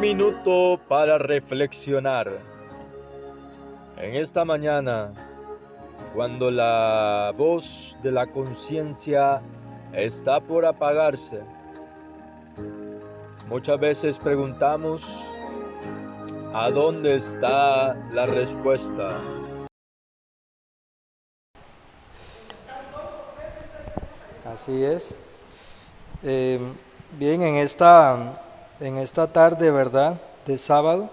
minuto para reflexionar. En esta mañana, cuando la voz de la conciencia está por apagarse, muchas veces preguntamos, ¿a dónde está la respuesta? Así es. Bien, en esta tarde, ¿verdad?, de sábado,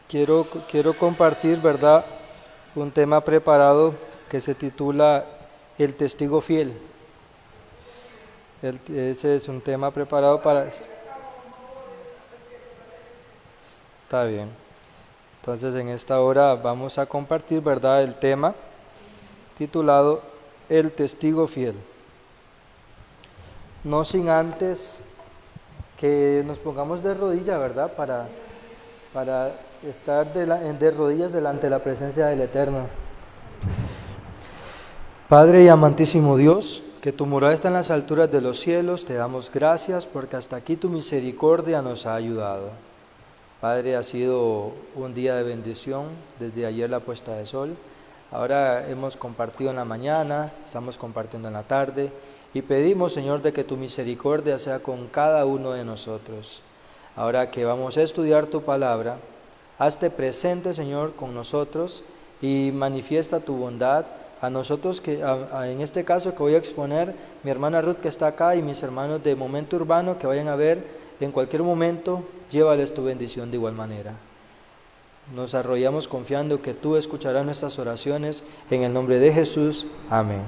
quiero compartir, ¿verdad?, un tema preparado que se titula El testigo fiel. Ese es un tema preparado para... Está bien. Entonces, en esta hora vamos a compartir, ¿verdad?, el tema titulado El testigo fiel. No sin antes que nos pongamos de rodillas, ¿verdad?, para estar de rodillas delante de la presencia del Eterno. Padre y amantísimo Dios, que tu morada está en las alturas de los cielos, te damos gracias porque hasta aquí tu misericordia nos ha ayudado. Padre, ha sido un día de bendición desde ayer la puesta de sol. Ahora hemos compartido en la mañana, estamos compartiendo en la tarde y pedimos, Señor, de que tu misericordia sea con cada uno de nosotros. Ahora que vamos a estudiar tu palabra, hazte presente, Señor, con nosotros y manifiesta tu bondad a nosotros, en este caso que voy a exponer, mi hermana Ruth que está acá y mis hermanos de Momento Urbano que vayan a ver en cualquier momento, llévales tu bendición de igual manera. Nos arrollamos confiando que tú escucharás nuestras oraciones en el nombre de Jesús. Amén.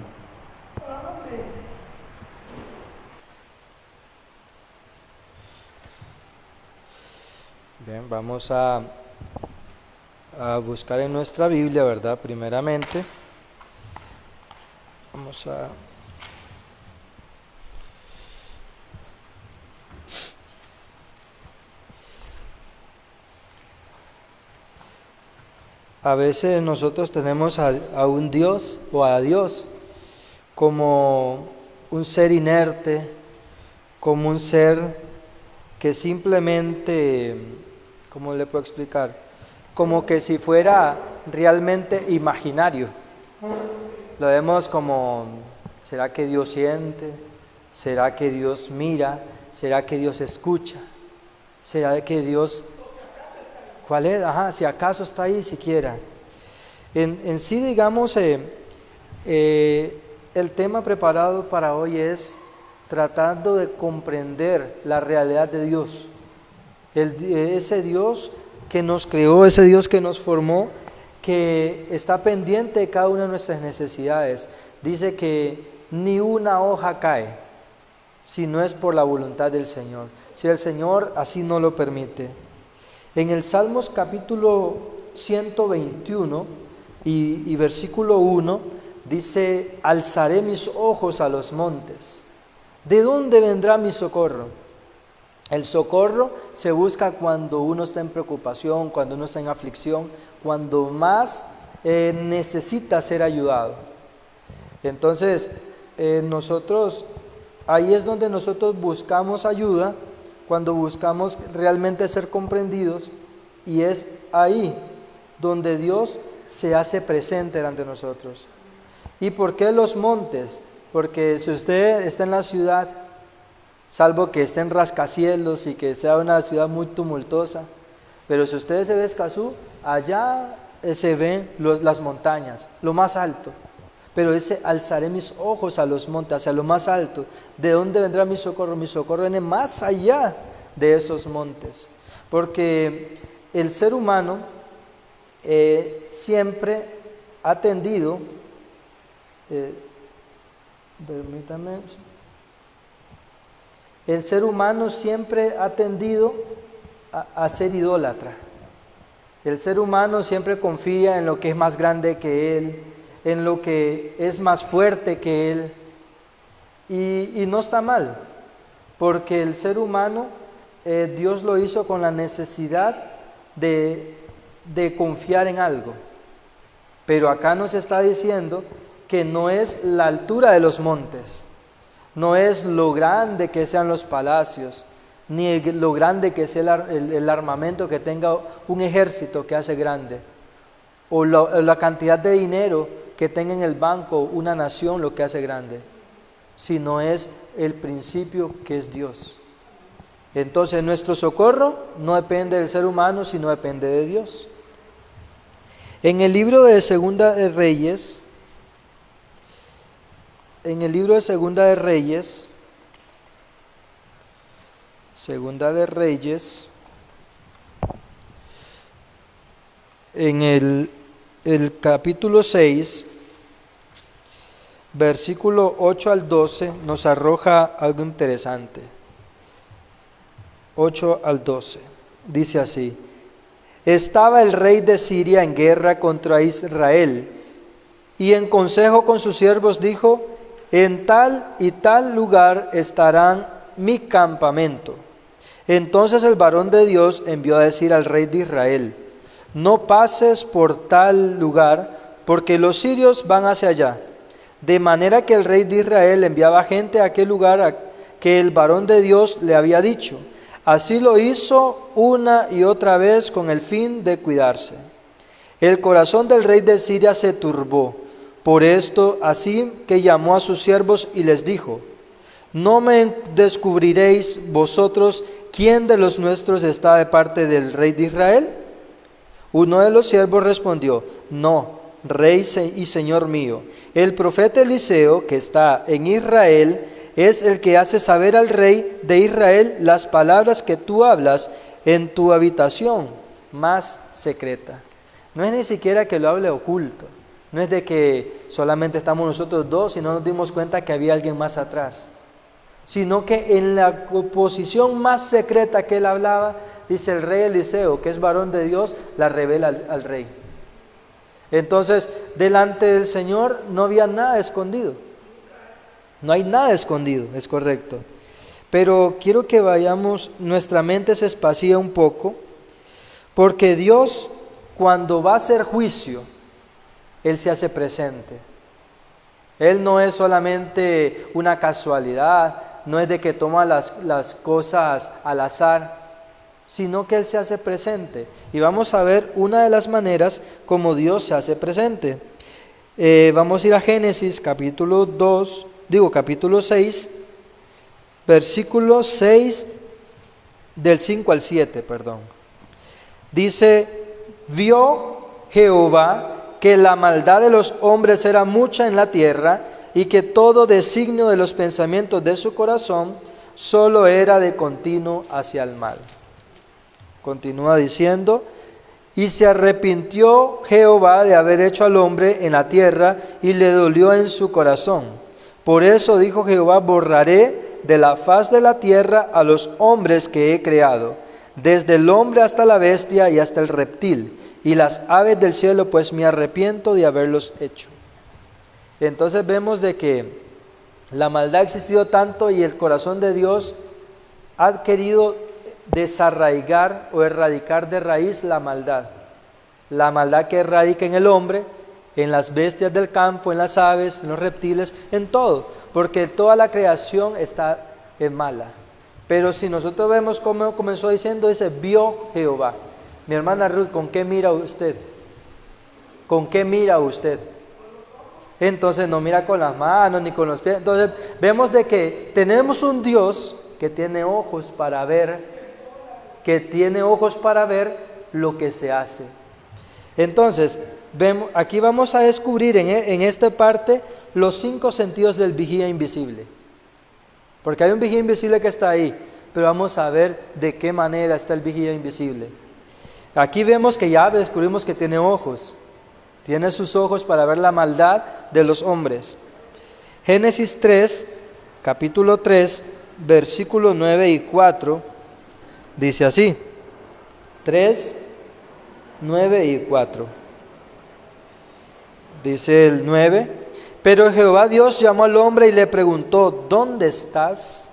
Bien, vamos a buscar en nuestra Biblia, ¿verdad? Primeramente, vamos a veces nosotros tenemos a un Dios o a Dios como un ser inerte, como un ser que simplemente, ¿cómo le puedo explicar? Como que si fuera realmente imaginario. Lo vemos como, ¿será que Dios siente? ¿Será que Dios mira? ¿Será que Dios escucha? ¿Será que Dios... ¿Cuál es? Si acaso está ahí siquiera. En sí, digamos, el tema preparado para hoy es tratando de comprender la realidad de Dios. Ese Dios que nos creó, ese Dios que nos formó, que está pendiente de cada una de nuestras necesidades. Dice que ni una hoja cae si no es por la voluntad del Señor, si el Señor así no lo permite. En el Salmos capítulo 121 y versículo 1 dice: alzaré mis ojos a los montes. ¿De dónde vendrá mi socorro? El socorro se busca cuando uno está en preocupación, cuando uno está en aflicción, cuando más necesita ser ayudado. Entonces, ahí es donde nosotros buscamos ayuda, cuando buscamos realmente ser comprendidos, y es ahí donde Dios se hace presente ante nosotros. ¿Y por qué los montes? Porque si usted está en la ciudad, salvo que esté en rascacielos y que sea una ciudad muy tumultuosa, pero si usted se ve Escazú, allá se ven las montañas, lo más alto. Pero alzaré mis ojos a los montes, hacia lo más alto. ¿De dónde vendrá mi socorro? Mi socorro viene más allá de esos montes. Porque el ser humano siempre ha tendido, el ser humano siempre ha tendido a ser idólatra. El ser humano siempre confía en lo que es más grande que él, en lo que es más fuerte que él, y no está mal, porque el ser humano, Dios lo hizo con la necesidad de confiar en algo, pero acá nos está diciendo que no es la altura de los montes, no es lo grande que sean los palacios, ni lo grande que sea el armamento que tenga un ejército que hace grande, o la cantidad de dinero que tenga en el banco una nación lo que hace grande, sino es el principio que es Dios. Entonces nuestro socorro no depende del ser humano, sino depende de Dios. En el libro de Segunda de Reyes, en el capítulo 6, versículo 8 al 12, nos arroja algo interesante. 8 al 12, dice así: estaba el rey de Siria en guerra contra Israel, y en consejo con sus siervos dijo: en tal y tal lugar estarán mi campamento. Entonces el varón de Dios envió a decir al rey de Israel: no pases por tal lugar, porque los sirios van hacia allá. De manera que el rey de Israel enviaba gente a aquel lugar que el varón de Dios le había dicho. Así lo hizo una y otra vez con el fin de cuidarse. El corazón del rey de Siria se turbó por esto, así que llamó a sus siervos y les dijo: ¿no me descubriréis vosotros quién de los nuestros está de parte del rey de Israel? Uno de los siervos respondió: no, rey y señor mío, el profeta Eliseo, que está en Israel, es el que hace saber al rey de Israel las palabras que tú hablas en tu habitación más secreta. No es ni siquiera que lo hable oculto, no es de que solamente estamos nosotros dos y no nos dimos cuenta que había alguien más atrás, sino que en la posición más secreta que él hablaba, dice el rey Eliseo, que es varón de Dios, la revela al rey. Entonces, delante del Señor no había nada escondido. No hay nada escondido, es correcto. Pero quiero que vayamos, nuestra mente se espacie un poco, porque Dios, cuando va a hacer juicio, Él se hace presente. Él no es solamente una casualidad, no es de que toma las cosas al azar, sino que Él se hace presente. Y vamos a ver una de las maneras como Dios se hace presente. Vamos a ir a Génesis capítulo 6, versículo 6 del 5 al 7, Dice: vio Jehová que la maldad de los hombres era mucha en la tierra, y que todo designio de los pensamientos de su corazón solo era de continuo hacia el mal. Continúa diciendo: y se arrepintió Jehová de haber hecho al hombre en la tierra, y le dolió en su corazón. Por eso dijo Jehová: borraré de la faz de la tierra a los hombres que he creado, desde el hombre hasta la bestia y hasta el reptil, y las aves del cielo, pues me arrepiento de haberlos hecho. Entonces vemos de que la maldad ha existido tanto, y el corazón de Dios ha querido desarraigar o erradicar de raíz la maldad que radica en el hombre, en las bestias del campo, en las aves, en los reptiles, en todo, porque toda la creación está mala. Pero si nosotros vemos cómo comenzó diciendo, dice: vio Jehová. Mi hermana Ruth, ¿con qué mira usted? ¿Con qué mira usted? Entonces no mira con las manos ni con los pies. Entonces vemos de que tenemos un Dios que tiene ojos para ver, lo que se hace. Entonces, aquí vamos a descubrir en esta parte los 5 sentidos del vigía invisible. Porque hay un vigía invisible que está ahí, pero vamos a ver de qué manera está el vigía invisible. Aquí vemos que ya descubrimos que tiene ojos. Tiene sus ojos para ver la maldad de los hombres. Génesis 3, capítulo 3, versículos 9 y 4, dice así: 3, 9 y 4. Dice el 9: pero Jehová Dios llamó al hombre y le preguntó: ¿dónde estás?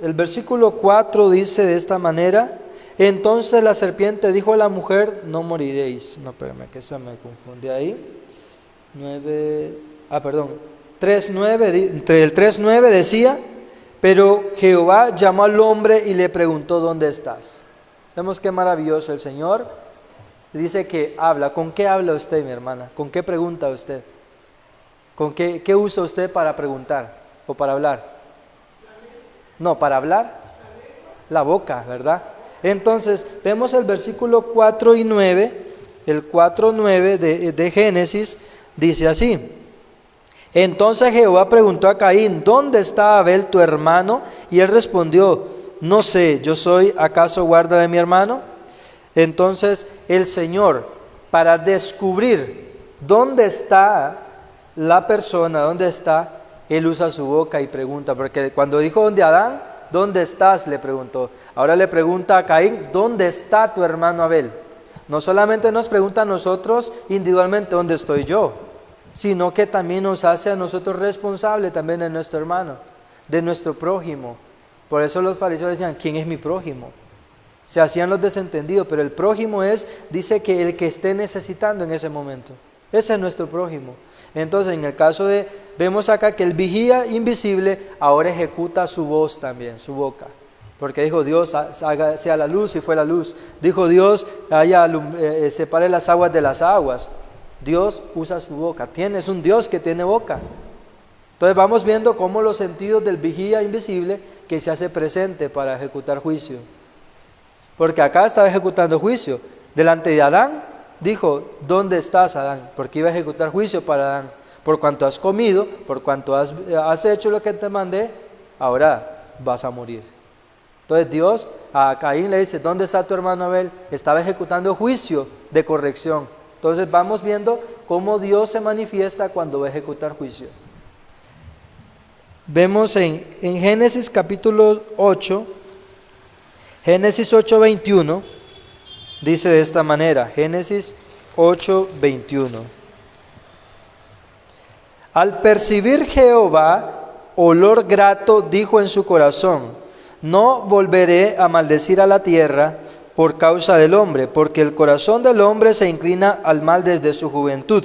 El versículo 4 dice de esta manera: entonces la serpiente dijo a la mujer: no moriréis. No, espérame, que eso me confunde ahí. 3:9 decía: Pero Jehová llamó al hombre y le preguntó, ¿dónde estás? Vemos qué maravilloso el Señor. Dice que habla. ¿Con qué habla usted, mi hermana? ¿Con qué pregunta usted? ¿Con qué usa usted para preguntar o para hablar? No, para hablar, la boca, ¿verdad? Entonces, vemos el versículo 4 y 9, el 4:9 de Génesis, dice así. Entonces Jehová preguntó a Caín, ¿dónde está Abel tu hermano? Y él respondió, no sé, ¿yo soy acaso guarda de mi hermano? Entonces el Señor, para descubrir dónde está la persona, dónde está, él usa su boca y pregunta, porque cuando dijo donde Adán, ¿dónde estás?, le preguntó. Ahora le pregunta a Caín, ¿dónde está tu hermano Abel? No solamente nos pregunta a nosotros individualmente, ¿dónde estoy yo?, sino que también nos hace a nosotros responsables también de nuestro hermano, de nuestro prójimo. Por eso los fariseos decían, ¿quién es mi prójimo? Se hacían los desentendidos, pero el prójimo dice que el que esté necesitando en ese momento. Ese es nuestro prójimo. Entonces, en el caso vemos acá que el vigía invisible ahora ejecuta su voz también, su boca. Porque dijo Dios, sea la luz y fue la luz. Dijo Dios, separe las aguas de las aguas. Dios usa su boca. Es un Dios que tiene boca. Entonces vamos viendo cómo los sentidos del vigía invisible que se hace presente para ejecutar juicio. Porque acá estaba ejecutando juicio. Delante de Adán, dijo, ¿dónde estás, Adán? Porque iba a ejecutar juicio para Adán. Por cuanto has comido, por cuanto has hecho lo que te mandé, ahora vas a morir. Entonces Dios a Caín le dice, ¿dónde está tu hermano Abel? Estaba ejecutando juicio de corrección. Entonces vamos viendo cómo Dios se manifiesta cuando va a ejecutar juicio. Vemos en Génesis capítulo 8, Génesis 8:21, dice de esta manera, Génesis 8:21. Al percibir Jehová olor grato, dijo en su corazón, no volveré a maldecir a la tierra por causa del hombre, porque el corazón del hombre se inclina al mal desde su juventud.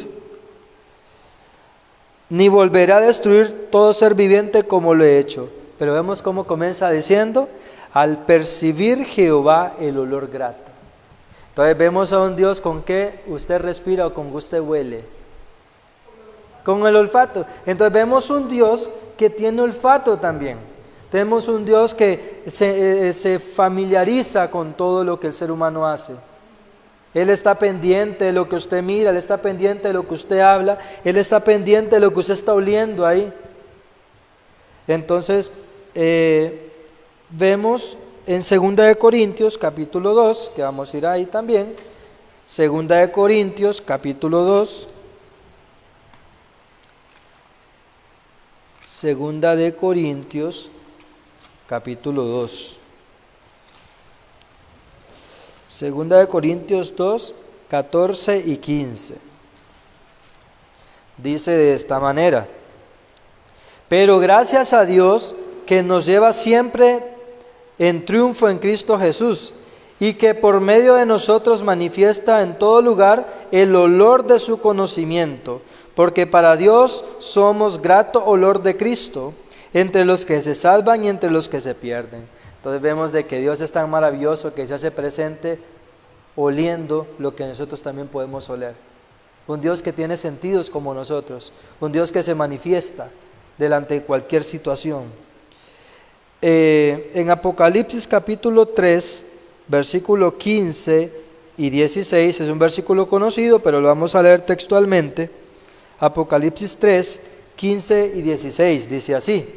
Ni volveré a destruir todo ser viviente como lo he hecho. Pero vemos cómo comienza diciendo, al percibir Jehová el olor grato. Entonces vemos a un Dios con que usted respira o con que usted huele. Con el olfato. Entonces vemos un Dios que tiene olfato también. Tenemos un Dios que se familiariza con todo lo que el ser humano hace. Él está pendiente de lo que usted mira, Él está pendiente de lo que usted habla, Él está pendiente de lo que usted está oliendo ahí. Entonces, vemos en 2 Corintios capítulo 2, que vamos a ir ahí también, 2 Corintios capítulo 2, 2 Corintios capítulo 2. 2 Corintios 2, 14 y 15. Dice de esta manera, pero gracias a Dios que nos lleva siempre en triunfo en Cristo Jesús y que por medio de nosotros manifiesta en todo lugar el olor de su conocimiento, porque para Dios somos grato olor de Cristo entre los que se salvan y entre los que se pierden. Entonces vemos de que Dios es tan maravilloso que se hace presente oliendo lo que nosotros también podemos oler. Un Dios que tiene sentidos como nosotros, un Dios que se manifiesta delante de cualquier situación. En Apocalipsis capítulo 3, versículo 15 y 16, es un versículo conocido, pero lo vamos a leer textualmente. Apocalipsis 3, 15 y 16, dice así.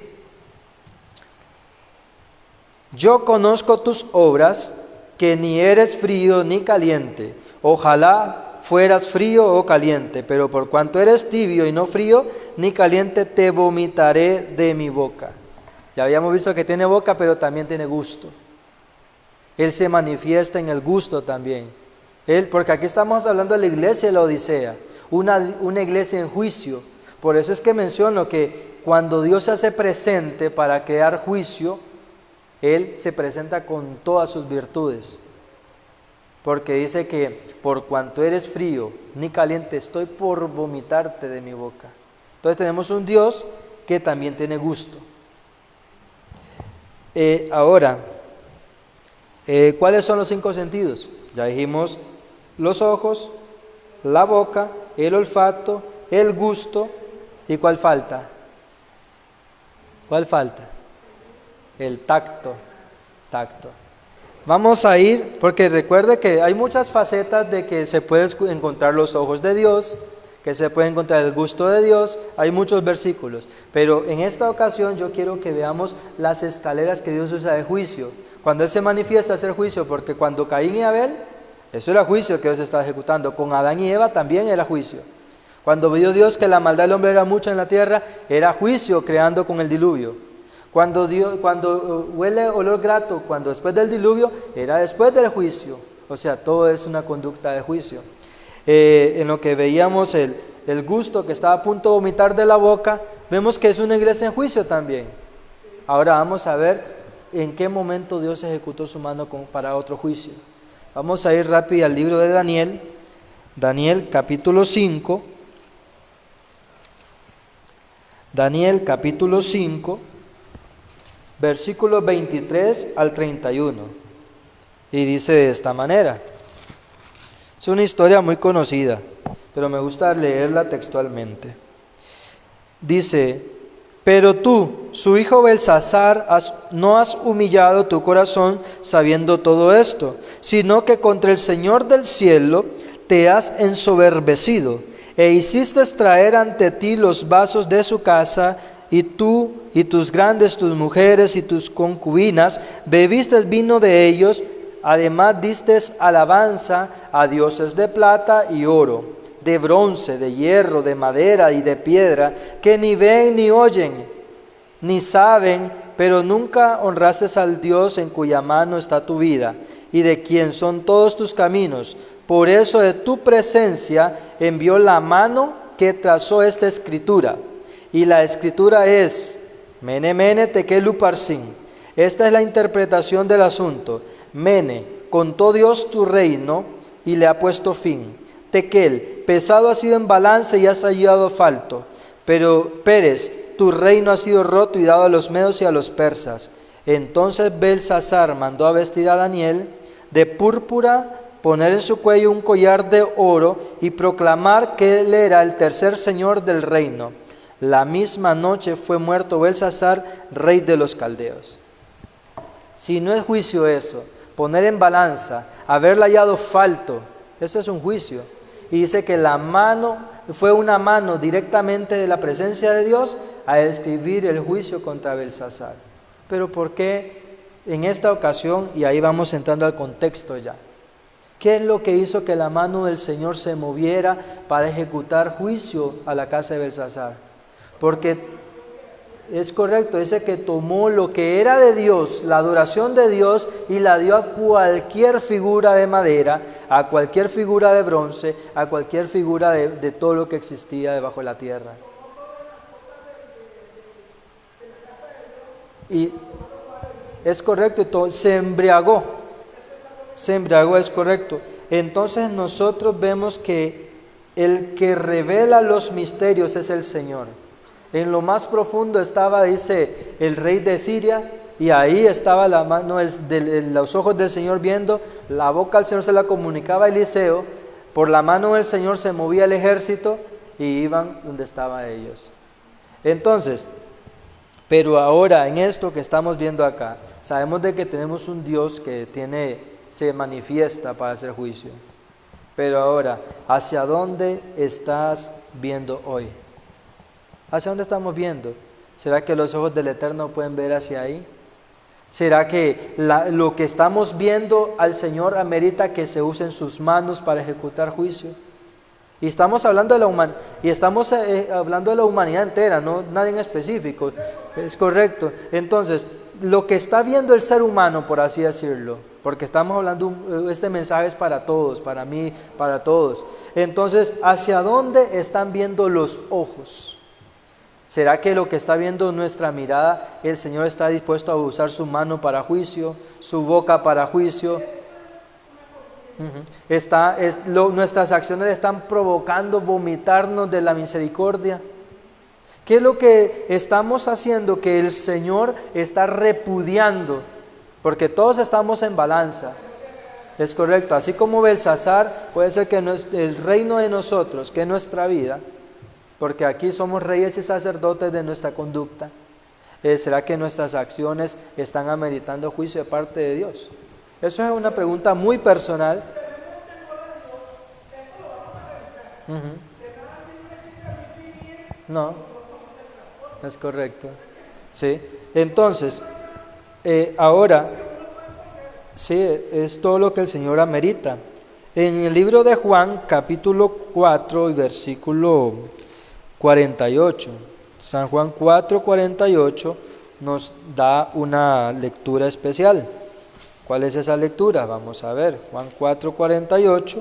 Yo conozco tus obras, que ni eres frío ni caliente. Ojalá fueras frío o caliente, pero por cuanto eres tibio y no frío ni caliente, te vomitaré de mi boca. Ya habíamos visto que tiene boca, pero también tiene gusto. Él se manifiesta en el gusto también. Porque aquí estamos hablando de la iglesia de la Odisea, una iglesia en juicio. Por eso es que menciono que cuando Dios se hace presente para crear juicio, Él se presenta con todas sus virtudes. Porque dice que por cuanto eres frío ni caliente, estoy por vomitarte de mi boca. Entonces tenemos un Dios que también tiene gusto. Ahora, ¿cuáles son los 5 sentidos? Ya dijimos los ojos, la boca, el olfato, el gusto, ¿y cuál falta? ¿Cuál falta? El tacto. Vamos a ir, porque recuerde que hay muchas facetas de que se puede encontrar los ojos de Dios, que se puede encontrar el gusto de Dios, hay muchos versículos, pero en esta ocasión yo quiero que veamos las escaleras que Dios usa de juicio. Cuando Él se manifiesta a hacer juicio, porque cuando Caín y Abel, eso era juicio que Dios estaba ejecutando, con Adán y Eva también era juicio. Cuando vio Dios que la maldad del hombre era mucha en la tierra, era juicio creando con el diluvio. Cuando huele olor grato, cuando después del diluvio, era después del juicio. O sea, todo es una conducta de juicio. En lo que veíamos el gusto que estaba a punto de vomitar de la boca, vemos que es una iglesia en juicio también. Ahora vamos a ver en qué momento Dios ejecutó su mano para otro juicio. Vamos a ir rápido al libro de Daniel, Daniel capítulo 5. Daniel capítulo 5. Versículos 23 al 31, y dice de esta manera. Es una historia muy conocida, pero me gusta leerla textualmente. Dice: pero tú, su hijo Belsasar, no has humillado tu corazón sabiendo todo esto, sino que contra el Señor del cielo te has ensoberbecido, e hiciste traer ante ti los vasos de su casa, y tú y tus grandes, tus mujeres y tus concubinas, bebiste vino de ellos, además diste alabanza a dioses de plata y oro, de bronce, de hierro, de madera y de piedra, que ni ven ni oyen, ni saben, pero nunca honraste al Dios en cuya mano está tu vida, y de quien son todos tus caminos. Por eso de tu presencia envió la mano que trazó esta escritura. Y la escritura es: Mene, mene, tekel uparsin. Esta es la interpretación del asunto. Mene, contó Dios tu reino y le ha puesto fin. Tekel, pesado ha sido en balance y has hallado falto. Pero Pérez, tu reino ha sido roto y dado a los medos y a los persas. Entonces Belsasar mandó a vestir a Daniel de púrpura, poner en su cuello un collar de oro y proclamar que él era el tercer señor del reino. La misma noche fue muerto Belsasar, rey de los caldeos. Si no es juicio eso, poner en balanza, haberle hallado falto, eso es un juicio. Y dice que la mano fue una mano directamente de la presencia de Dios a escribir el juicio contra Belsasar. Pero ¿por qué en esta ocasión? Y ahí vamos entrando al contexto ya. ¿Qué es lo que hizo que la mano del Señor se moviera para ejecutar juicio a la casa de Belsasar? Porque es correcto, dice que tomó lo que era de Dios, la adoración de Dios, y la dio a cualquier figura de madera, a cualquier figura de bronce, a cualquier figura de todo lo que existía debajo de la tierra. Y es correcto, se embriagó, es correcto. Entonces nosotros vemos que el que revela los misterios es el Señor. En lo más profundo estaba, dice, el rey de Siria, y ahí estaba la mano los ojos del Señor viendo, la boca del Señor se la comunicaba a Eliseo, por la mano del Señor se movía el ejército y iban donde estaban ellos. Entonces, pero ahora en esto que estamos viendo acá, sabemos de que tenemos un Dios que se manifiesta para hacer juicio. Pero ahora, ¿hacia dónde estás viendo hoy? ¿Hacia dónde estamos viendo? ¿Será que los ojos del Eterno pueden ver hacia ahí? ¿Será que lo que estamos viendo al Señor amerita que se usen sus manos para ejecutar juicio? Y estamos hablando de la humanidad entera, no nadie en específico. Es correcto. Entonces, lo que está viendo el ser humano, por así decirlo, porque estamos hablando, este mensaje es para todos, para mí, para todos. Entonces, ¿hacia dónde están viendo los ojos? ¿Será que lo que está viendo nuestra mirada, el Señor está dispuesto a usar su mano para juicio, su boca para juicio? Nuestras acciones están provocando vomitarnos de la misericordia. ¿Qué es lo que estamos haciendo que el Señor está repudiando? Porque todos estamos en balanza. Es correcto, así como Belsasar, puede ser que el reino de nosotros, que es nuestra vida, porque aquí somos reyes y sacerdotes de nuestra conducta, ¿será que nuestras acciones están ameritando juicio de parte de Dios? Eso es una pregunta muy personal. Ujú. No, es correcto. Sí, entonces, ahora, sí, es todo lo que el Señor amerita. En el libro de Juan, capítulo 4 y versículo 48, San Juan 4:48 nos da una lectura especial. ¿Cuál es esa lectura? Vamos a ver. Juan 4:48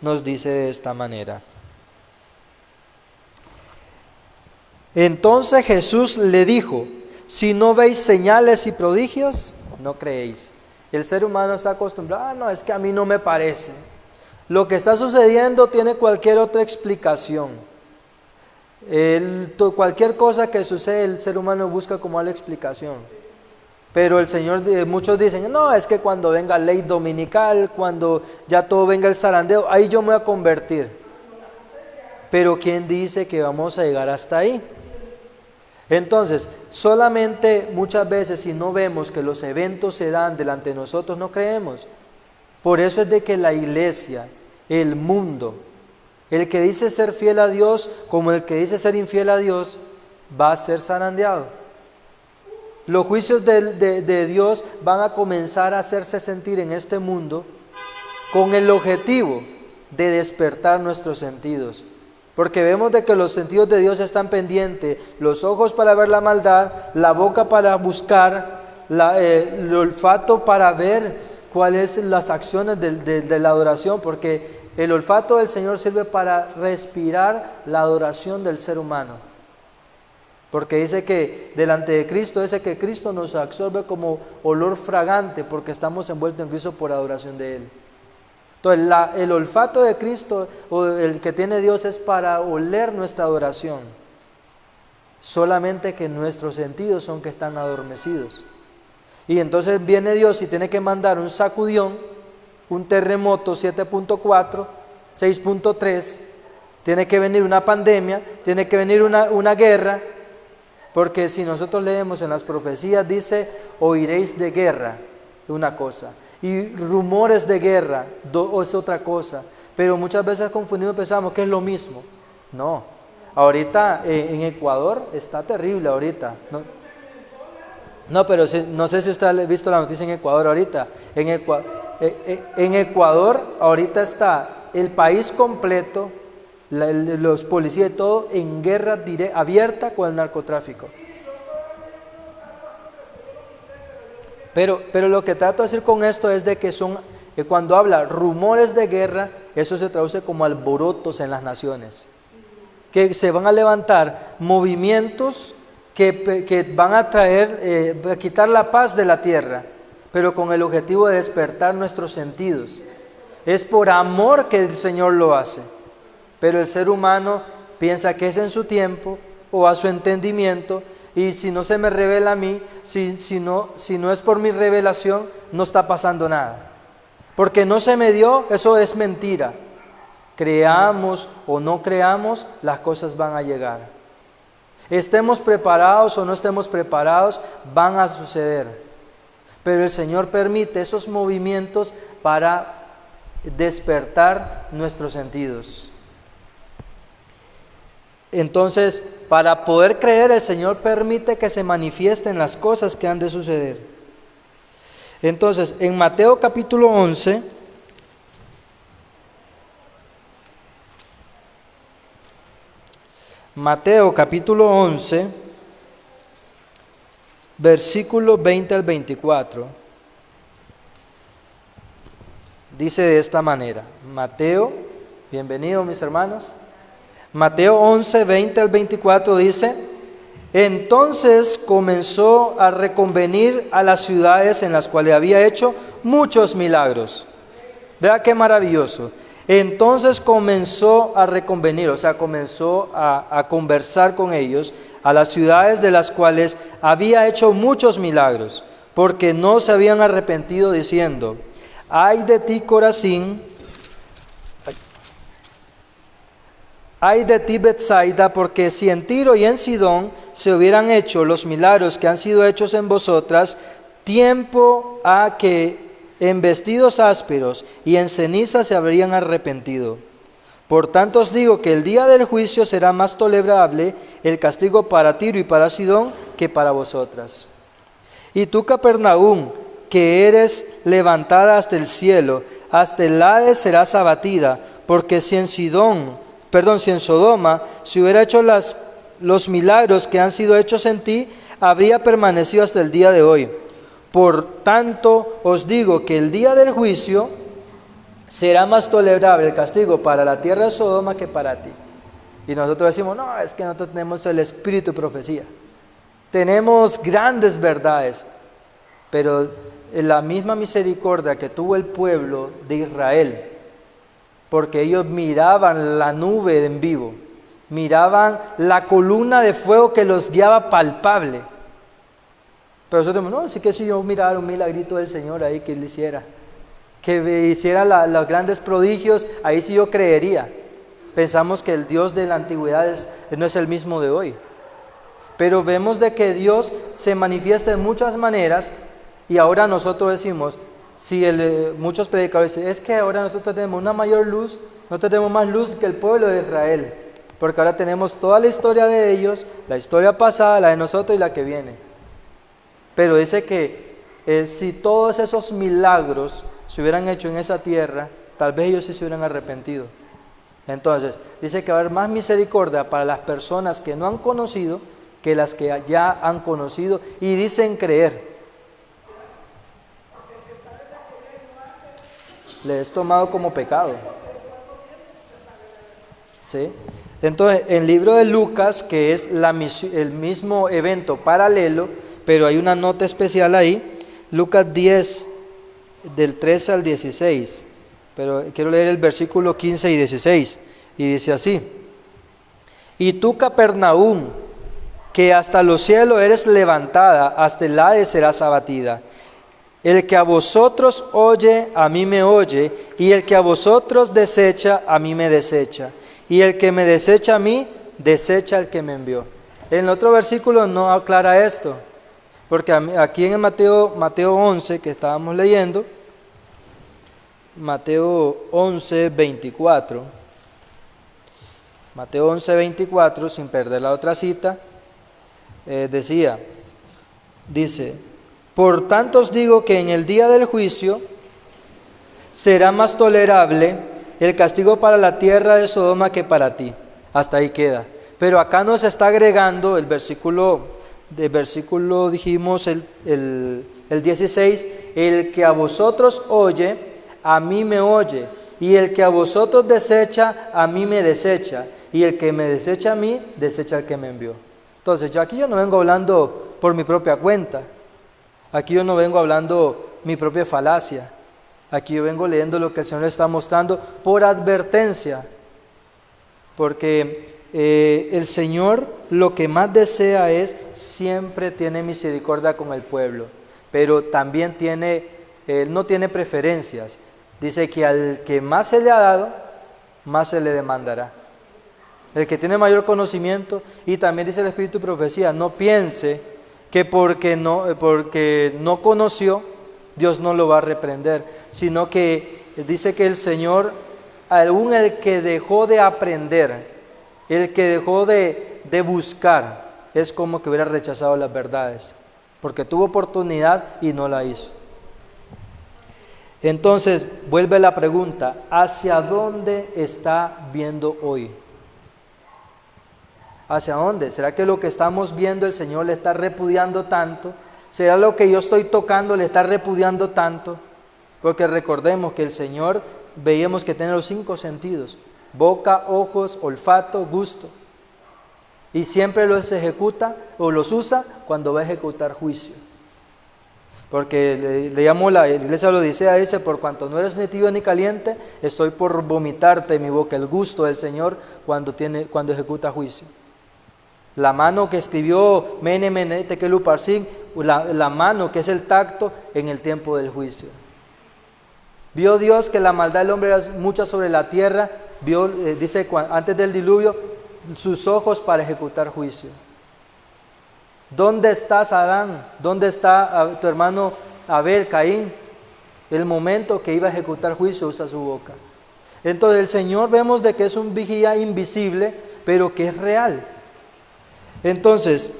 nos dice de esta manera. Entonces Jesús le dijo: si no veis señales y prodigios, no creéis. El ser humano está acostumbrado, no, es que a mí no me parece. Lo que está sucediendo tiene cualquier otra explicación. Cualquier cosa que sucede, el ser humano busca como la explicación. Pero el Señor, muchos dicen, no, es que cuando venga ley dominical, cuando ya todo venga el zarandeo, ahí yo me voy a convertir. Pero ¿quién dice que vamos a llegar hasta ahí? Entonces, solamente muchas veces si no vemos que los eventos se dan delante de nosotros, no creemos. Por eso es de que la iglesia, el mundo, el que dice ser fiel a Dios como el que dice ser infiel a Dios, va a ser zarandeado. Los juicios de Dios van a comenzar a hacerse sentir en este mundo con el objetivo de despertar nuestros sentidos. Porque vemos de que los sentidos de Dios están pendientes, los ojos para ver la maldad, la boca para buscar, el olfato para ver cuáles son las acciones de la adoración, porque el olfato del Señor sirve para respirar la adoración del ser humano. Porque dice que delante de Cristo, dice que Cristo nos absorbe como olor fragante, porque estamos envueltos en Cristo por adoración de Él. Entonces el olfato de Cristo, o el que tiene Dios, es para oler nuestra adoración. Solamente que nuestros sentidos son que están adormecidos. Y entonces viene Dios y tiene que mandar un sacudión, un terremoto 7.4, 6.3, tiene que venir una pandemia, tiene que venir una guerra, porque si nosotros leemos en las profecías dice, oiréis de guerra, una cosa, y rumores de guerra es otra cosa, pero muchas veces confundimos y pensamos que es lo mismo. No, ahorita en Ecuador está terrible ahorita, no, pero no sé si usted ha visto la noticia en Ecuador ahorita. En Ecuador ahorita está el país completo, los policías y todo, en guerra abierta con el narcotráfico. Pero lo que trato de decir con esto es de que cuando habla rumores de guerra, eso se traduce como alborotos en las naciones. Que se van a levantar movimientos que van a traer, a quitar la paz de la tierra, pero con el objetivo de despertar nuestros sentidos. Es por amor que el Señor lo hace, pero el ser humano piensa que es en su tiempo o a su entendimiento, y si no se me revela a mí, si no es por mi revelación, no está pasando nada. Porque no se me dio, eso es mentira. Creamos o no creamos, las cosas van a llegar. Estemos preparados o no estemos preparados, van a suceder. Pero el Señor permite esos movimientos para despertar nuestros sentidos. Entonces, para poder creer, el Señor permite que se manifiesten las cosas que han de suceder. Entonces, en Mateo capítulo 11, Mateo capítulo 11, versículo 20 al 24, dice de esta manera. Mateo, bienvenidos mis hermanos. Mateo 11, 20 al 24 dice: entonces comenzó a reconvenir a las ciudades en las cuales había hecho muchos milagros. Vea qué maravilloso. Entonces comenzó a reconvenir, o sea, comenzó a conversar con ellos a las ciudades de las cuales había hecho muchos milagros, porque no se habían arrepentido, diciendo: ay de ti, Corazín, ay de ti, Betsaida, porque si en Tiro y en Sidón se hubieran hecho los milagros que han sido hechos en vosotras, tiempo ha que en vestidos ásperos y en ceniza se habrían arrepentido. Por tanto os digo que el día del juicio será más tolerable el castigo para Tiro y para Sidón que para vosotras. Y tú, Capernaum, que eres levantada hasta el cielo, hasta el Hades serás abatida, porque si en Sodoma se hubiera hecho los milagros que han sido hechos en ti, habría permanecido hasta el día de hoy. Por tanto os digo que el día del juicio será más tolerable el castigo para la tierra de Sodoma que para ti. Y nosotros decimos: no, es que nosotros tenemos el espíritu de profecía, tenemos grandes verdades, pero en la misma misericordia que tuvo el pueblo de Israel, porque ellos miraban la nube en vivo, miraban la columna de fuego que los guiaba palpable. Pero nosotros decimos: no, sí que si yo mirara un milagrito del Señor ahí que Él hiciera, que hiciera los grandes prodigios, ahí sí yo creería. Pensamos que el Dios de la antigüedad no es el mismo de hoy. Pero vemos de que Dios se manifiesta en muchas maneras, y ahora nosotros decimos, muchos predicadores dicen: es que ahora nosotros tenemos una mayor luz, nosotros tenemos más luz que el pueblo de Israel, porque ahora tenemos toda la historia de ellos, la historia pasada, la de nosotros y la que viene. Pero dice que si todos esos milagros se hubieran hecho en esa tierra, tal vez ellos sí se hubieran arrepentido. Entonces, dice que va a haber más misericordia para las personas que no han conocido que las que ya han conocido y dicen creer. Le es tomado como pecado. ¿Sí? Entonces, en el libro de Lucas, que es el mismo evento paralelo, pero hay una nota especial ahí, Lucas 10, del 13 al 16, pero quiero leer el versículo 15 y 16, y dice así: y tú, Capernaum, que hasta los cielos eres levantada, hasta el Hades serás abatida. El que a vosotros oye, a mí me oye, y el que a vosotros desecha, a mí me desecha, y el que me desecha a mí, desecha al que me envió. En el otro versículo no aclara esto, porque aquí en Mateo 11, que estábamos leyendo, Mateo 11, 24, Mateo 11, 24, sin perder la otra cita, dice: por tanto os digo que en el día del juicio será más tolerable el castigo para la tierra de Sodoma que para ti. Hasta ahí queda. Pero acá nos está agregando el versículo dijimos el 16, el que a vosotros oye, a mí me oye, y el que a vosotros desecha, a mí me desecha, y el que me desecha a mí, desecha al que me envió. Entonces, yo no vengo hablando por mi propia cuenta, aquí yo no vengo hablando mi propia falacia, aquí yo vengo leyendo lo que el Señor está mostrando por advertencia, porque el Señor lo que más desea es, siempre tiene misericordia con el pueblo, pero también Él no tiene preferencias. Dice que al que más se le ha dado, más se le demandará. El que tiene mayor conocimiento, y también dice el Espíritu de Profecía, no piense que porque no conoció, Dios no lo va a reprender, sino que dice que el Señor, aún el que dejó de aprender, el que dejó de buscar, es como que hubiera rechazado las verdades, porque tuvo oportunidad y no la hizo. Entonces, vuelve la pregunta: ¿hacia dónde está viendo hoy? ¿Hacia dónde? ¿Será que lo que estamos viendo el Señor le está repudiando tanto? ¿Será lo que yo estoy tocando le está repudiando tanto? Porque recordemos que el Señor, veíamos que tiene los 5 sentidos: boca, ojos, olfato, gusto. Y siempre los ejecuta o los usa cuando va a ejecutar juicio. Porque leíamos la iglesia de la Odisea, dice: por cuanto no eres ni tibio ni caliente, estoy por vomitarte de mi boca. El gusto del Señor cuando ejecuta juicio. La mano que escribió Mene, Mene, Tekel, Uparsin, la mano que es el tacto en el tiempo del juicio. Vio Dios que la maldad del hombre era mucha sobre la tierra, dice antes del diluvio, sus ojos para ejecutar juicio. ¿Dónde estás, Adán? ¿Dónde está tu hermano Abel, Caín? El momento que iba a ejecutar juicio usa su boca. Entonces el Señor vemos de que es un vigía invisible, pero que es real. Entonces,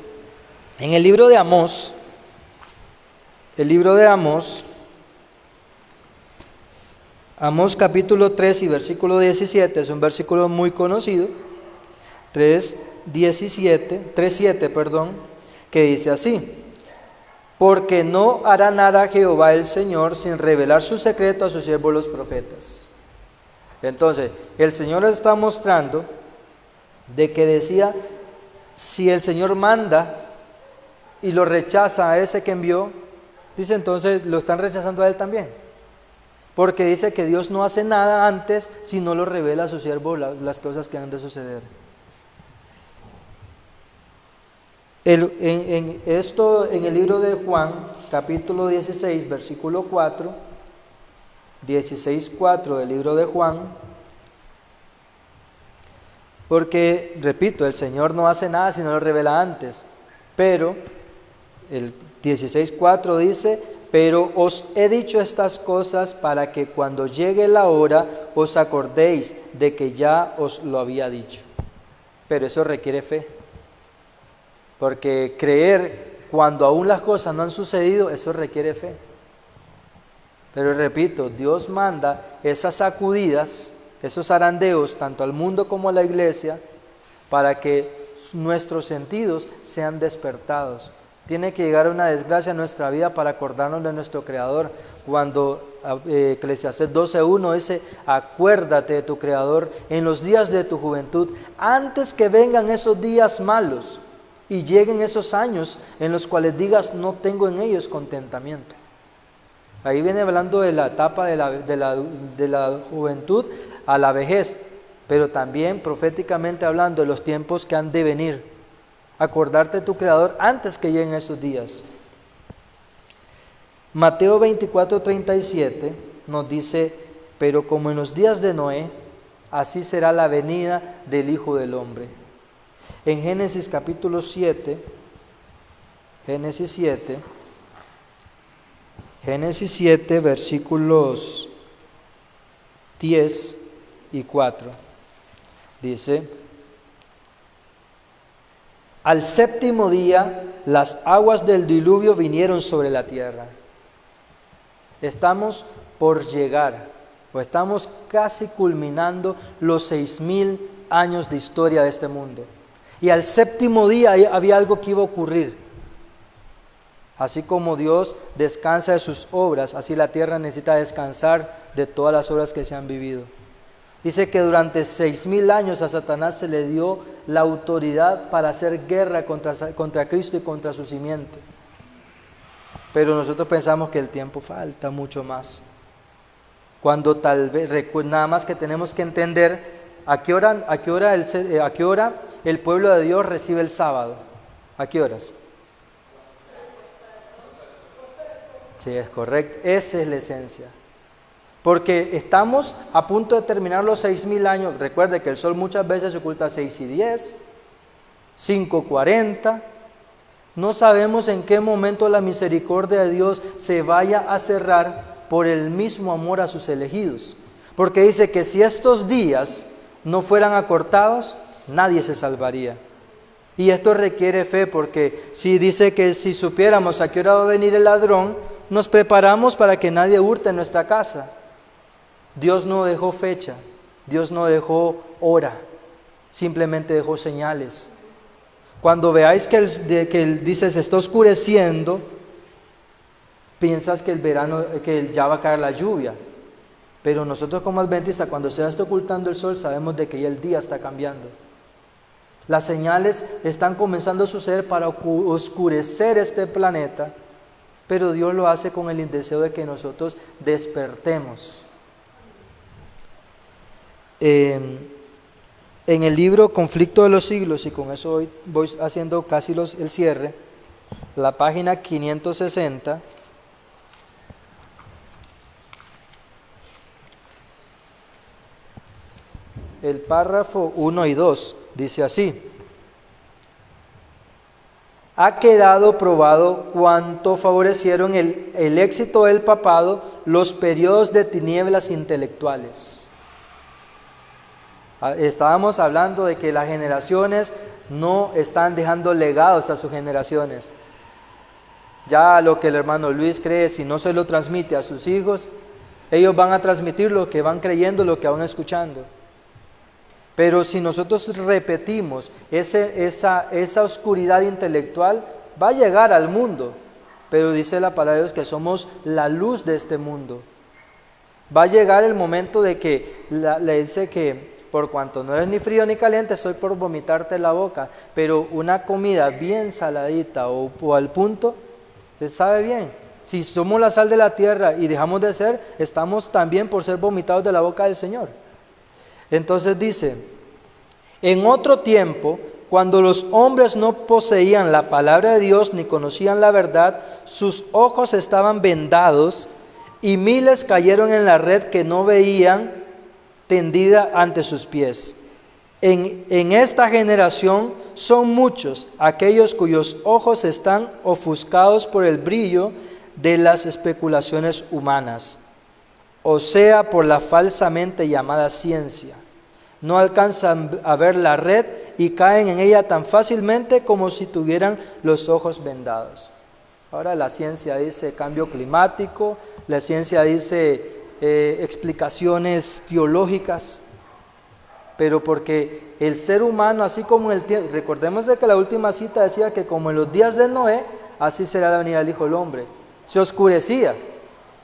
en el libro de Amós, Amós capítulo 3 y versículo 17, es un versículo muy conocido, 3:7, que dice así: porque no hará nada Jehová el Señor sin revelar su secreto a sus siervos los profetas. Entonces, el Señor está mostrando de que decía, si el Señor manda y lo rechaza a ese que envió, dice entonces lo están rechazando a él también. Porque dice que Dios no hace nada antes si no lo revela a su siervo las cosas que han de suceder. En el libro de Juan, capítulo 16, versículo 4, 16:4 del libro de Juan, porque, repito, el Señor no hace nada si no lo revela antes, pero el 16:4 dice: pero os he dicho estas cosas para que cuando llegue la hora os acordéis de que ya os lo había dicho. Pero eso requiere fe, porque creer cuando aún las cosas no han sucedido, eso requiere fe. Pero repito, Dios manda esas sacudidas, esos zarandeos, tanto al mundo como a la iglesia, para que nuestros sentidos sean despertados. Tiene que llegar una desgracia a nuestra vida para acordarnos de nuestro Creador. Cuando Eclesiastés 12:1 dice: acuérdate de tu Creador en los días de tu juventud, antes que vengan esos días malos y lleguen esos años en los cuales digas, no tengo en ellos contentamiento. Ahí viene hablando de la etapa de la juventud a la vejez, pero también proféticamente hablando de los tiempos que han de venir. Acordarte de tu Creador antes que lleguen esos días. Mateo 24:37 nos dice: pero como en los días de Noé, así será la venida del Hijo del Hombre. En Génesis capítulo 7, Génesis 7, versículos 10 y 4, dice: al séptimo día las aguas del diluvio vinieron sobre la tierra. Estamos por llegar, o estamos casi culminando los 6,000 años de historia de este mundo. Y al séptimo día había algo que iba a ocurrir. Así como Dios descansa de sus obras, así la tierra necesita descansar de todas las obras que se han vivido. Dice que durante 6,000 años a Satanás se le dio la autoridad para hacer guerra contra Cristo y contra su simiente. Pero nosotros pensamos que el tiempo falta mucho más. Cuando tal vez, nada más que tenemos que entender a qué hora el pueblo de Dios recibe el sábado. ¿A qué horas? Sí, es correcto. Esa es la esencia. Porque estamos a punto de terminar los 6,000 años. Recuerde que el sol muchas veces se oculta a 6:10, 5:40. No sabemos en qué momento la misericordia de Dios se vaya a cerrar por el mismo amor a sus elegidos. Porque dice que si estos días no fueran acortados, nadie se salvaría. Y esto requiere fe, porque si dice que si supiéramos a qué hora va a venir el ladrón, nos preparamos para que nadie hurte en nuestra casa. Dios no dejó fecha, Dios no dejó hora, simplemente dejó señales. Cuando veáis que dice se está oscureciendo, piensas que ya va a caer la lluvia. Pero nosotros como adventistas, cuando se está ocultando el sol, sabemos de que ya el día está cambiando. Las señales están comenzando a suceder para oscurecer este planeta, pero Dios lo hace con el deseo de que nosotros despertemos. En el libro Conflicto de los Siglos, y con eso hoy voy haciendo casi el cierre, la página 560, el párrafo 1 y 2 dice así: ha quedado probado cuánto favorecieron el éxito del papado los periodos de tinieblas intelectuales. Estábamos hablando de que las generaciones no están dejando legados a sus generaciones. Ya lo que el hermano Luis cree, si no se lo transmite a sus hijos, ellos van a transmitir lo que van creyendo, lo que van escuchando. Pero si nosotros repetimos esa oscuridad intelectual, va a llegar al mundo. Pero dice la palabra de Dios que somos la luz de este mundo. Va a llegar el momento de que le dice que por cuanto no eres ni frío ni caliente, estoy por vomitarte la boca. Pero una comida bien saladita o al punto, sabe bien. Si somos la sal de la tierra y dejamos de ser, estamos también por ser vomitados de la boca del Señor. Entonces dice: en otro tiempo, cuando los hombres no poseían la palabra de Dios ni conocían la verdad, sus ojos estaban vendados y miles cayeron en la red que no veían, tendida ante sus pies. En esta generación son muchos aquellos cuyos ojos están ofuscados por el brillo de las especulaciones humanas, o sea, por la falsamente llamada ciencia. No alcanzan a ver la red y caen en ella tan fácilmente como si tuvieran los ojos vendados. Ahora la ciencia dice cambio climático, la ciencia dice explicaciones teológicas, pero porque el ser humano, así como el tiempo, recordemos de que la última cita decía que como en los días de Noé, así será la venida del Hijo del Hombre. Se oscurecía,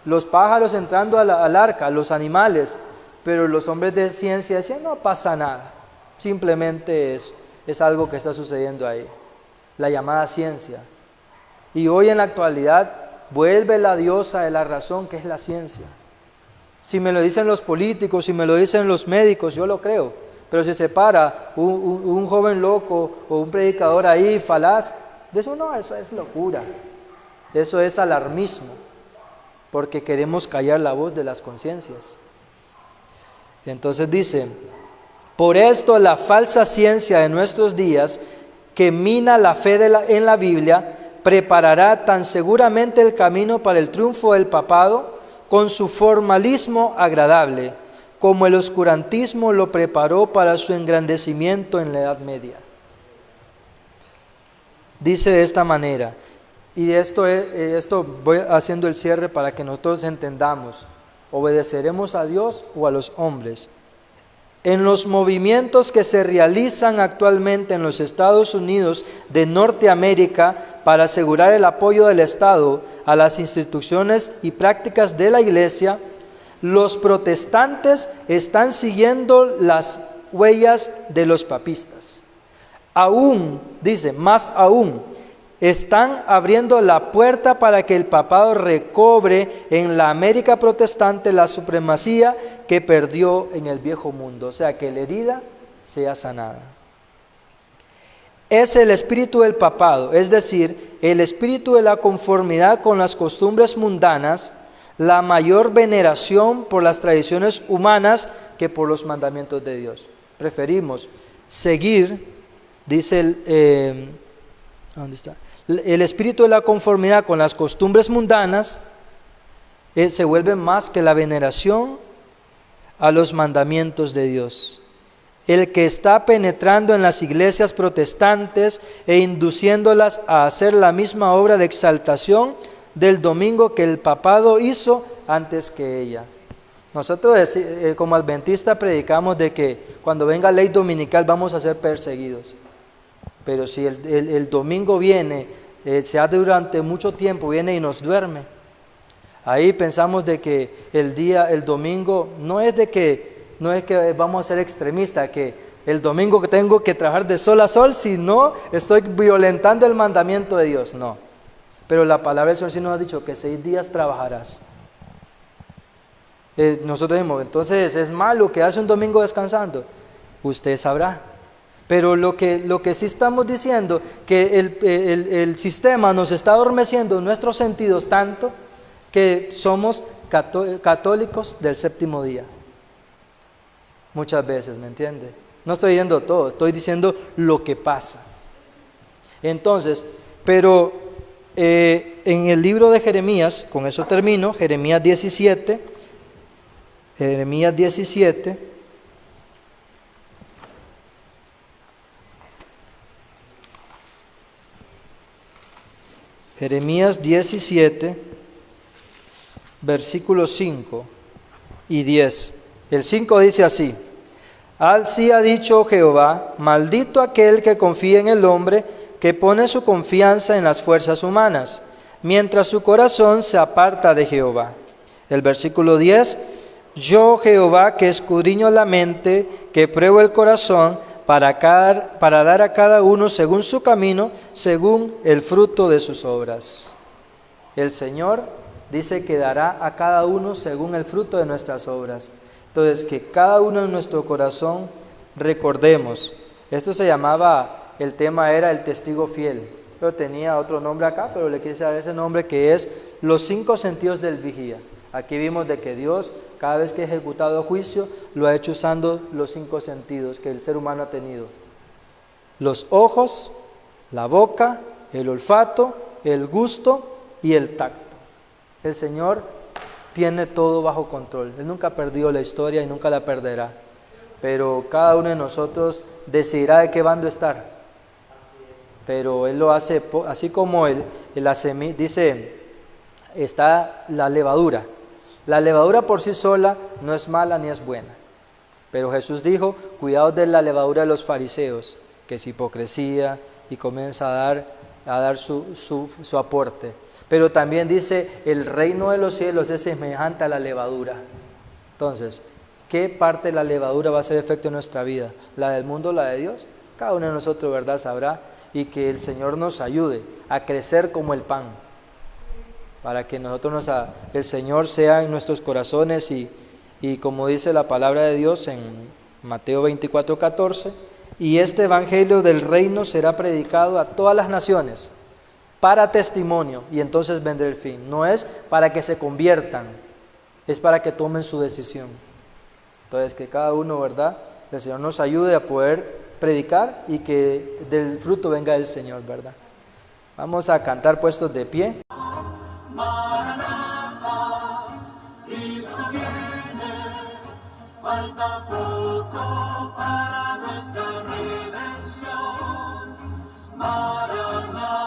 los pájaros entrando al arca, los animales, pero los hombres de ciencia decían no pasa nada, simplemente es algo que está sucediendo ahí, la llamada ciencia. Y hoy en la actualidad vuelve la diosa de la razón, que es la ciencia. Si me lo dicen los políticos, si me lo dicen los médicos, yo lo creo. Pero si se para un joven loco o un predicador ahí falaz, de eso no, eso es locura. Eso es alarmismo, porque queremos callar la voz de las conciencias. Entonces dice: por esto la falsa ciencia de nuestros días, que mina la fe en la Biblia, preparará tan seguramente el camino para el triunfo del papado con su formalismo agradable, como el oscurantismo lo preparó para su engrandecimiento en la Edad Media. Dice de esta manera, y esto voy haciendo el cierre para que nosotros entendamos: ¿obedeceremos a Dios o a los hombres? En los movimientos que se realizan actualmente en los Estados Unidos de Norteamérica para asegurar el apoyo del Estado a las instituciones y prácticas de la Iglesia, los protestantes están siguiendo las huellas de los papistas. Aún, dice, más aún, están abriendo la puerta para que el papado recobre en la América protestante la supremacía que perdió en el viejo mundo, o sea, que la herida sea sanada. Es el espíritu del papado, es decir, el espíritu de la conformidad con las costumbres mundanas, la mayor veneración por las tradiciones humanas que por los mandamientos de Dios. Preferimos seguir, dice ¿dónde está? El espíritu de la conformidad con las costumbres mundanas se vuelve más que la veneración a los mandamientos de Dios. El que está penetrando en las iglesias protestantes e induciéndolas a hacer la misma obra de exaltación del domingo que el papado hizo antes que ella. Nosotros como adventistas predicamos de que cuando venga ley dominical vamos a ser perseguidos. Pero si el domingo viene, se hace durante mucho tiempo, viene y nos duerme. Ahí pensamos de que el domingo no es que vamos a ser extremistas, que el domingo que tengo que trabajar de sol a sol, si no estoy violentando el mandamiento de Dios, no. Pero la palabra del Señor sí nos ha dicho que 6 días trabajarás. Nosotros decimos, entonces es malo quedarse un domingo descansando. usted sabrá. Pero lo que sí estamos diciendo, que el sistema nos está adormeciendo nuestros sentidos tanto que somos católicos del séptimo día. Muchas veces, ¿me entiende? No estoy diciendo todo, estoy diciendo lo que pasa. Entonces, pero en el libro de Jeremías, con eso termino, Jeremías 17, Jeremías 17, Jeremías 17, versículos 5 y 10. El 5 dice así: Así ha dicho Jehová, maldito aquel que confía en el hombre, que pone su confianza en las fuerzas humanas, mientras su corazón se aparta de Jehová. El versículo 10: Yo Jehová, que escudriño la mente, que pruebo el corazón, para dar a cada uno según su camino, según el fruto de sus obras. El Señor dice que dará a cada uno según el fruto de nuestras obras. Entonces, que cada uno en nuestro corazón recordemos. Esto se llamaba, el tema era el testigo fiel, pero tenía otro nombre acá, pero le quise dar ese nombre, que es los 5 sentidos del vigía. Aquí vimos de que Dios, cada vez que ha ejecutado juicio, lo ha hecho usando los 5 sentidos que el ser humano ha tenido: los ojos, la boca, el olfato, el gusto y el tacto. El Señor tiene todo bajo control. Él nunca ha perdido la historia y nunca la perderá. Pero cada uno de nosotros decidirá de qué bando estar. Pero Él lo hace, así como dice, está la levadura. La levadura por sí sola no es mala ni es buena. Pero Jesús dijo, cuidado de la levadura de los fariseos, que es hipocresía y comienza a dar su aporte. Pero también dice, el reino de los cielos es semejante a la levadura. Entonces, ¿qué parte de la levadura va a hacer efecto en nuestra vida? ¿La del mundo o la de Dios? Cada uno de nosotros, ¿verdad?, sabrá, y que el Señor nos ayude a crecer como el pan, para que nosotros el Señor sea en nuestros corazones y como dice la palabra de Dios en Mateo 24:14, y este evangelio del reino será predicado a todas las naciones para testimonio, y entonces vendrá el fin. No es para que se conviertan, es para que tomen su decisión. Entonces, que cada uno, ¿verdad?, el Señor nos ayude a poder predicar y que del fruto venga el Señor, ¿verdad? Vamos a cantar puestos de pie. Maranatha, Cristo viene, falta poco para nuestra redención. Maranatha.